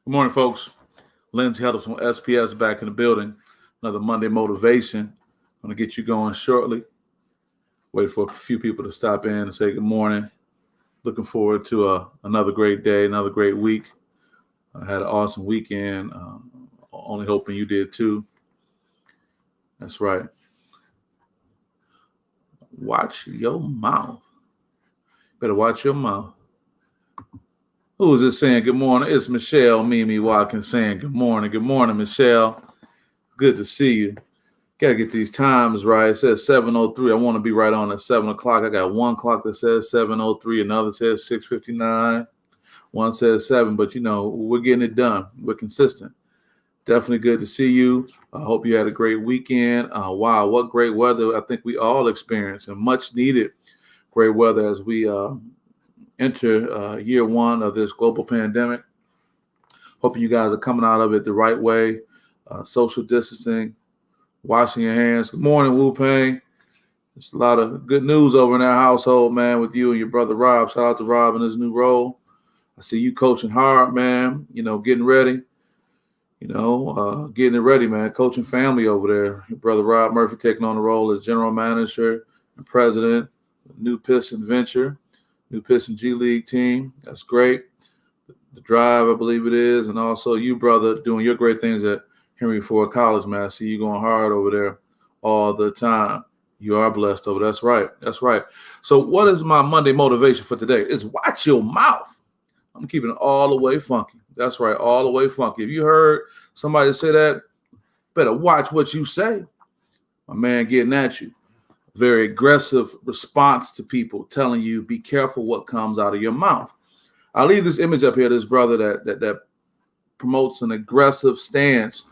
Good morning, folks. Lindsay Huddles from SPS back in the building. Another Monday motivation. Going to get you going shortly. Wait for a few people to stop in and say good morning. Looking forward to another great day, another great week. I had an awesome weekend. Only hoping you did too. That's right. Watch your mouth. Better watch your mouth. Who is this saying good morning? It's Michelle Mimi Watkins saying good morning. Good morning, Michelle. Good to see you. Got to get these times right. It says 7:03. I want to be right on at 7 o'clock. I got one clock that says 7:03. Another says 6:59. One says 7. But, we're getting it done. We're consistent. Definitely good to see you. I hope you had a great weekend. Wow, what great weather I think we all experienced, and much needed great weather as we enter year one of this global pandemic. Hoping you guys are coming out of it the right way. Social distancing, washing your hands. Good morning, Wu Pang. There's a lot of good news over in our household, man, with you and your brother Rob. Shout out to Rob in his new role. I see you coaching hard, man. Getting ready. Getting it ready, man. Coaching family over there. Your brother Rob Murphy taking on the role as general manager and president, new Piston venture. New Piston G League team. That's great. The drive, I believe it is. And also you, brother, doing your great things at Henry Ford College, man. I see you going hard over there all the time. You are blessed over there. That's right. That's right. So what is my Monday motivation for today? It's watch your mouth. I'm keeping it all the way funky. That's right. All the way funky. If you heard somebody say that, better watch what you say. My man getting at you. Very aggressive response to people telling you be careful what comes out of your mouth. I'll leave this image up here, this brother that promotes an aggressive stance.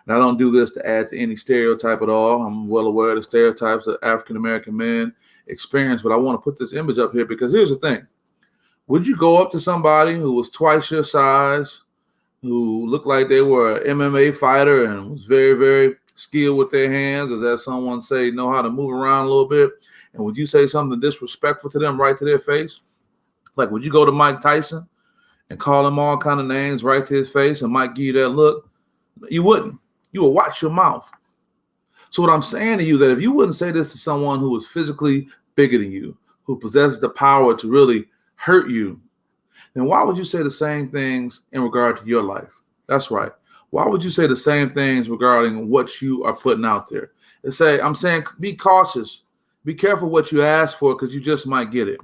And I don't do this to add to any stereotype at all. I'm well aware of the stereotypes that African-American men experience, but I want to put this image up here because here's the thing. Would you go up to somebody who was twice your size, who looked like they were an MMA fighter and was very, very skilled with their hands, as someone say, know how to move around a little bit? And would you say something disrespectful to them right to their face? Like, would you go to Mike Tyson and call him all kind of names right to his face and Mike give you that look? You wouldn't. You would watch your mouth. So what I'm saying to you, that if you wouldn't say this to someone who was physically bigger than you, who possesses the power to really hurt you, then why would you say the same things in regard to your life? That's right. Why would you say the same things regarding what you are putting out there? I'm saying, be cautious. Be careful what you ask for, because you just might get it.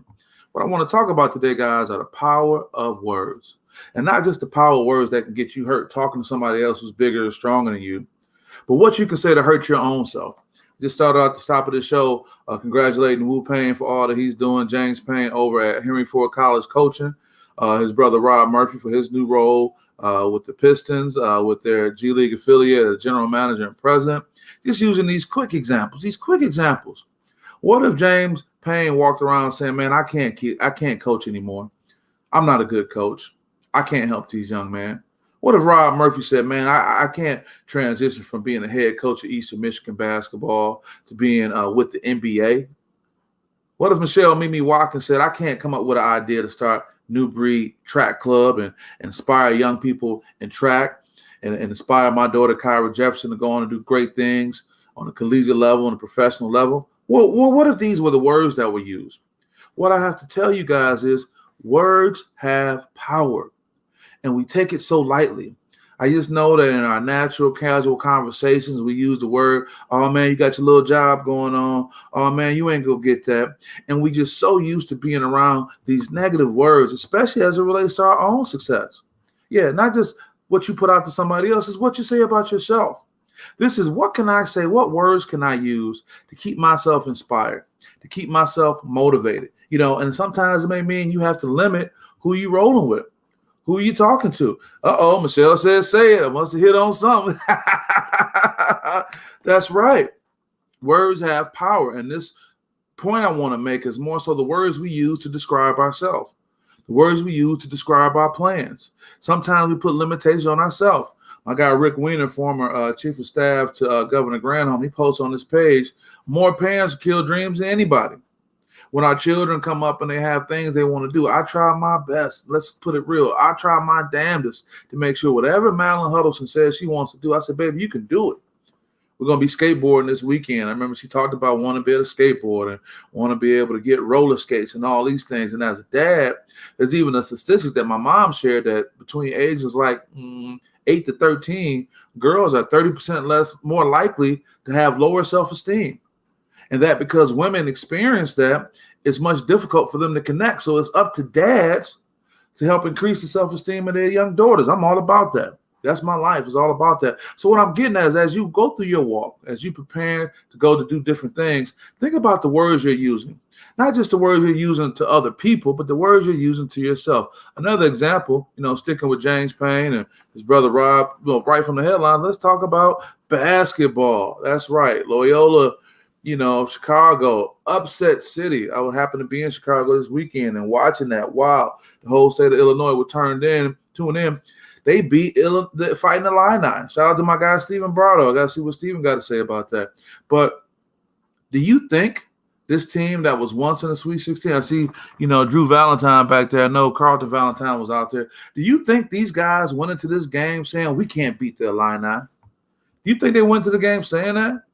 What I want to talk about today, guys, are the power of words. And not just the power of words that can get you hurt talking to somebody else who's bigger or stronger than you, but what you can say to hurt your own self. Just started out at the top of the show congratulating Wu Payne for all that he's doing. James Payne over at Henry Ford College coaching. His brother Rob Murphy for his new role with the Pistons, with their G League affiliate as general manager and president. Just using these quick examples. What if James Payne walked around saying, man, I can't coach anymore. I'm not a good coach. I can't help these young men. What if Rob Murphy said, man, I can't transition from being a head coach of Eastern Michigan basketball to being with the NBA? What if Michelle Mimi Watkins said, I can't come up with an idea to start New Breed Track Club and inspire young people in track and inspire my daughter Kyra Jefferson to go on and do great things on a collegiate level and a professional level? Well, what if these were the words that were used? What I have to tell you guys is words have power, and we take it so lightly. I just know that in our natural, casual conversations, we use the word, oh, man, you got your little job going on. Oh, man, you ain't going to get that. And we just so used to being around these negative words, especially as it relates to our own success. Yeah, not just what you put out to somebody else, is what you say about yourself. This is, what can I say? What words can I use to keep myself inspired, to keep myself motivated? And sometimes it may mean you have to limit who you rolling with. Who are you talking to? Uh-oh, Michelle says, say it. I must have hit on something. That's right. Words have power. And this point I want to make is more so the words we use to describe ourselves, the words we use to describe our plans. Sometimes we put limitations on ourselves. My guy, Rick Weiner, former chief of staff to Governor Granholm, he posts on this page, more parents kill dreams than anybody. When our children come up and they have things they want to do, I try my best. Let's put it real. I try my damnedest to make sure whatever Madeline Huddleston says she wants to do, I said, baby, you can do it. We're going to be skateboarding this weekend. I remember she talked about wanting to be able to skateboard and want to be able to get roller skates and all these things. And as a dad, there's even a statistic that my mom shared that between ages like 8 to 13, girls are 30% more likely to have lower self-esteem. And that because women experience that, it's much difficult for them to connect. So it's up to dads to help increase the self-esteem of their young daughters. I'm all about that. That's my life. It's all about that. So what I'm getting at is as you go through your walk, as you prepare to go to do different things, think about the words you're using. Not just the words you're using to other people, but the words you're using to yourself. Another example, sticking with James Payne and his brother Rob, right from the headline, let's talk about basketball. That's right. Loyola, Chicago, upset city. I would happen to be in Chicago this weekend and watching that. Wow. The whole state of Illinois were tuning in. They beat Fighting Illini. Shout out to my guy, Steven Brado. I got to see what Steven got to say about that. But do you think this team that was once in the Sweet 16, I see, Drew Valentine back there. I know Carlton Valentine was out there. Do you think these guys went into this game saying we can't beat the Illini? Do you think they went to the game saying that?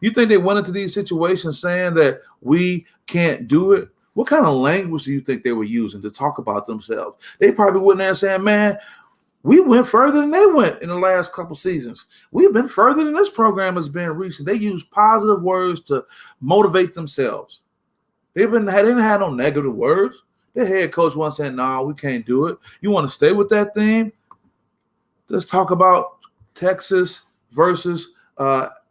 You think they went into these situations saying that we can't do it? What kind of language do you think they were using to talk about themselves? They probably went there saying, man, we went further than they went in the last couple seasons. We've been further than this program has been recent. They use positive words to motivate themselves. They didn't have no negative words. Their head coach once said, "No, we can't do it." You want to stay with that theme? Let's talk about Texas versus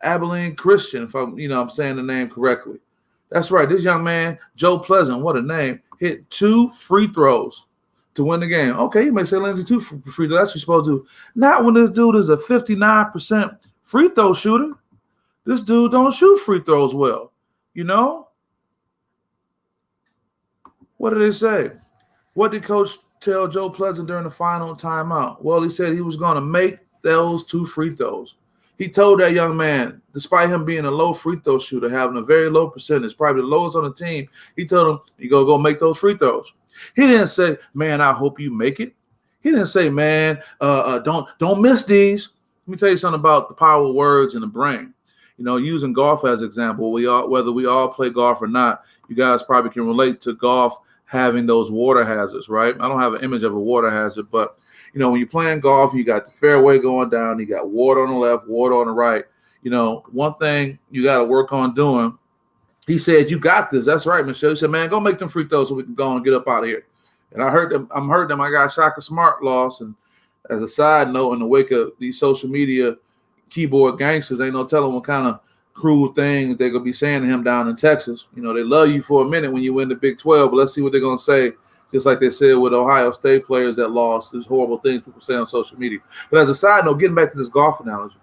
Abilene Christian. If I'm saying the name correctly. That's right. This young man, Joe Pleasant, what a name, hit 2 free throws to win the game. Okay, you may say, Lindsay, 2 free throws. That's what you're supposed to do. Not when this dude is a 59% free throw shooter. This dude don't shoot free throws well. What did they say? What did Coach tell Joe Pleasant during the final timeout? Well, he said he was going to make those 2 free throws. He told that young man, despite him being a low free throw shooter, having a very low percentage, probably the lowest on the team, he told him, you go make those free throws. He didn't say, man, I hope you make it. He didn't say, man, don't miss these. Let me tell you something about the power of words in the brain. Using golf as an example, whether we all play golf or not, you guys probably can relate to golf having those water hazards, right? I don't have an image of a water hazard, but when you're playing golf, you got the fairway going down, you got water on the left, water on the right. One thing you got to work on doing. He said, you got this. That's right, Michelle. He said, man, go make them free throws so we can go and get up out of here. And I heard them. I got Shaka Smart lost. And as a side note, in the wake of these social media keyboard gangsters, ain't no telling what kind of cruel things they're going to be saying to him down in Texas. They love you for a minute when you win the Big 12, but let's see what they're going to say, just like they said with Ohio State players that lost. There's horrible things people say on social media. But as a side note, getting back to this golf analogy,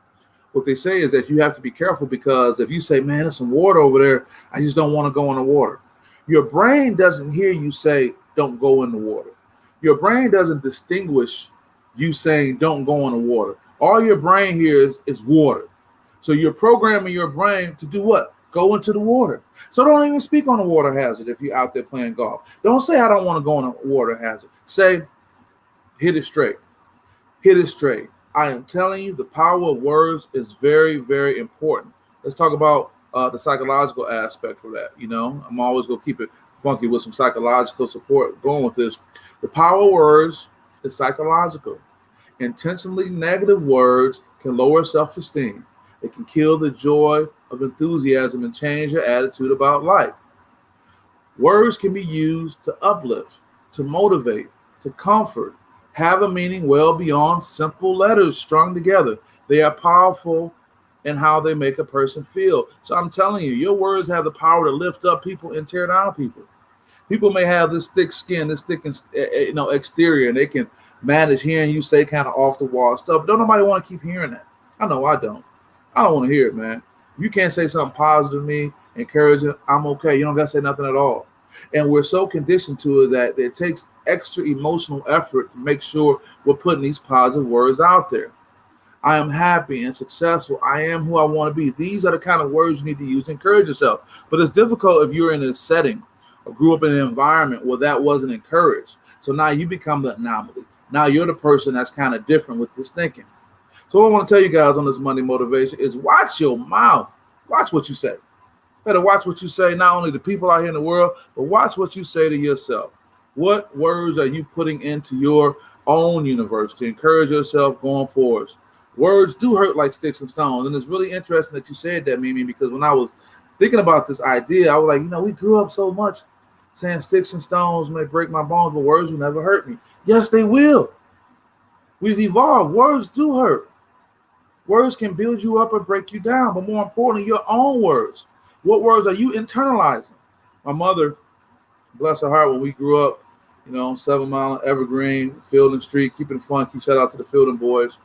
what they say is that you have to be careful because if you say, man, there's some water over there, I just don't want to go in the water. Your brain doesn't hear you say, don't go in the water. Your brain doesn't distinguish you saying, don't go in the water. All your brain hears is water. So you're programming your brain to do what? Go into the water. So don't even speak on a water hazard if you're out there playing golf. Don't say, I don't want to go on a water hazard. Say, hit it straight. Hit it straight. I am telling you, the power of words is very, very important. Let's talk about the psychological aspect for that. I'm always going to keep it funky with some psychological support going with this. The power of words is psychological. Intentionally negative words can lower self-esteem. It can kill the joy of enthusiasm and change your attitude about life. Words can be used to uplift, to motivate, to comfort, have a meaning well beyond simple letters strung together. They are powerful in how they make a person feel. So I'm telling you, your words have the power to lift up people and tear down people. People may have this thick skin, this thick exterior, and they can manage hearing you say kind of off the wall stuff. Don't nobody want to keep hearing that. I know I don't. I don't want to hear it, man. You can't say something positive to me, encouraging, I'm okay. You don't got to say nothing at all. And we're so conditioned to it that it takes extra emotional effort to make sure we're putting these positive words out there. I am happy and successful. I am who I want to be. These are the kind of words you need to use to encourage yourself. But it's difficult if you're in a setting or grew up in an environment where that wasn't encouraged. So now you become the anomaly. Now you're the person that's kind of different with this thinking. So what I want to tell you guys on this Monday motivation is watch your mouth. Watch what you say. Better watch what you say, not only to people out here in the world, but watch what you say to yourself. What words are you putting into your own universe to encourage yourself going forward? Words do hurt like sticks and stones. And it's really interesting that you said that, Mimi, because when I was thinking about this idea, I was like, we grew up so much saying sticks and stones may break my bones, but words will never hurt me. Yes, they will. We've evolved. Words do hurt. Words can build you up or break you down, but more importantly, your own words. What words are you internalizing? My mother, bless her heart, when we grew up, 7 Mile, Evergreen, Fielding Street, keeping it funky, shout out to the Fielding boys.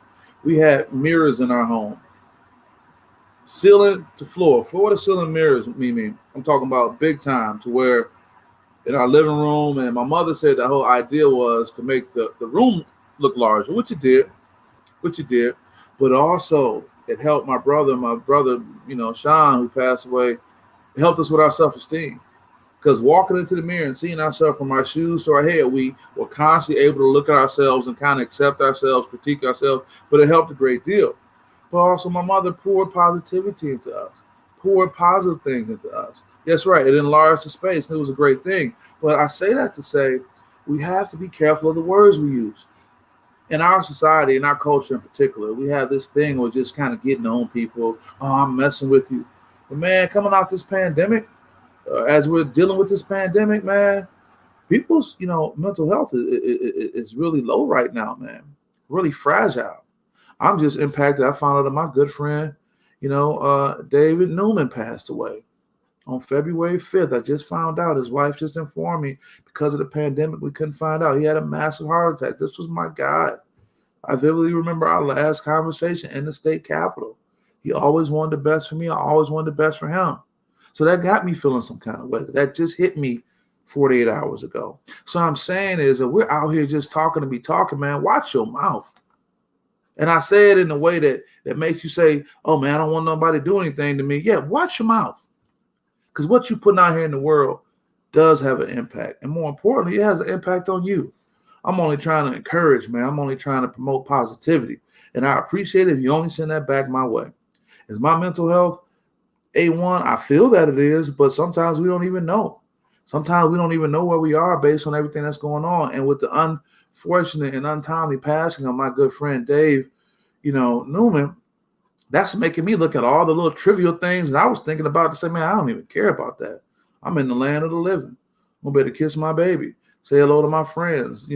We had mirrors in our home. Ceiling to floor to ceiling mirrors, Mimi. I'm talking about big time, to where in our living room, and my mother said the whole idea was to make the room look larger, which it did, but also it helped my brother, Sean, who passed away. It helped us with our self-esteem, because walking into the mirror and seeing ourselves from our shoes to our head, we were constantly able to look at ourselves and kind of accept ourselves, critique ourselves, but it helped a great deal. But also my mother poured positivity into us, poured positive things into us. Yes, right, it enlarged the space, and it was a great thing. But I say that to say we have to be careful of the words we use. In our society, in our culture in particular, we have this thing of just kind of getting on people. Oh, I'm messing with you. But man, coming out this pandemic, as we're dealing with this pandemic, man, people's, mental health is really low right now, man. Really fragile. I'm just impacted. I found out that my good friend, David Newman passed away on February 5th. I just found out. His wife just informed me because of the pandemic, we couldn't find out. He had a massive heart attack. This was my guy. I vividly remember our last conversation in the state capitol. He always wanted the best for me. I always wanted the best for him. So that got me feeling some kind of way. That just hit me 48 hours ago. So I'm saying is that we're out here just talking to be talking, man. Watch your mouth. And I say it in a way that makes you say, oh, man, I don't want nobody to do anything to me. Yeah, watch your mouth. Because what you're putting out here in the world does have an impact. And more importantly, it has an impact on you. I'm only trying to encourage, man. I'm only trying to promote positivity. And I appreciate it if you only send that back my way. Is my mental health A1? I feel that it is, but sometimes we don't even know. Sometimes we don't even know where we are based on everything that's going on. And with the unfortunate and untimely passing of my good friend Dave, Newman, that's making me look at all the little trivial things that I was thinking about to say, man, I don't even care about that. I'm in the land of the living. I'm going to kiss my baby, say hello to my friends,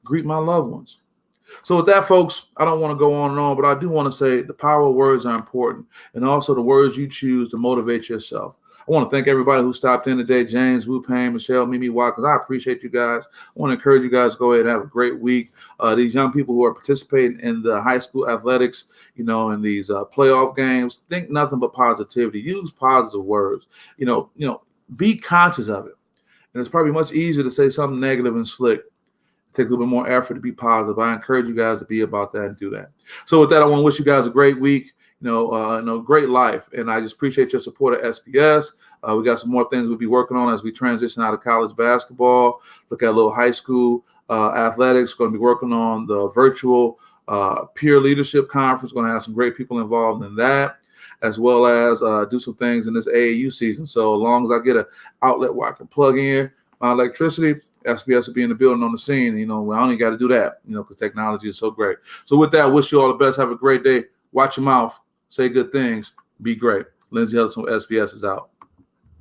greet my loved ones. So with that, folks, I don't want to go on and on, but I do want to say the power of words are important, and also the words you choose to motivate yourself. I want to thank everybody who stopped in today. James, Wu Payne, Michelle, Mimi Watkins. I appreciate you guys. I want to encourage you guys to go ahead and have a great week. These young people who are participating in the high school athletics, in these playoff games, think nothing but positivity. Use positive words. Be conscious of it. And it's probably much easier to say something negative and slick. It takes a little bit more effort to be positive. I encourage you guys to be about that and do that. So with that, I want to wish you guys a great week. Great life. And I just appreciate your support of SPS. We got some more things we'll be working on as we transition out of college basketball, look at a little high school athletics. Going to be working on the virtual peer leadership conference. Going to have some great people involved in that, as well as do some things in this AAU season. So as long as I get an outlet where I can plug in my electricity, SPS will be in the building on the scene. I only got to do that, because technology is so great. So with that, wish you all the best. Have a great day. Watch your mouth. Say good things. Be great. Lindsay Hudson with SPS is out.